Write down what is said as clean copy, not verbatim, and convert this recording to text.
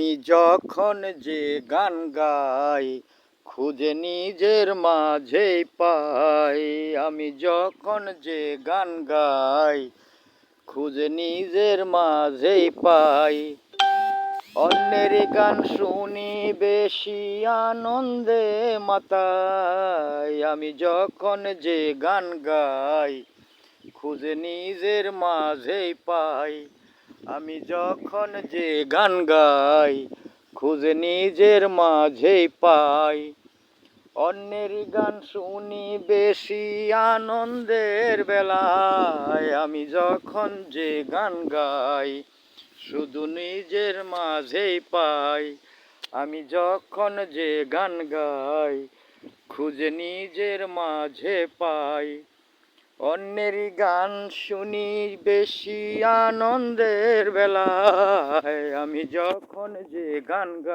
আমি যখন যে গান গাই খুঁজে নিজের মাঝেই পাই। আমি যখন যে গান গাই খুঁজে নিজের মাঝেই পাই। অন্যের গান শুনি বেশি আনন্দে মাতাই। আমি যখন যে গান গাই খুঁজে নিজের মাঝেই পাই। আমি যখন যে গান গাই খুঁজে নিজের মাঝেই পাই। অন্যের গান শুনি বেশি আনন্দের বেলায়। আমি যখন যে গান গাই শুধু নিজের মাঝেই পাই। আমি যখন যে গান গাই খুঁজে নিজের মাঝে পাই। অন্যের গান শুনি বেশি আনন্দের বেলায়। আমি যখন যে গান গাই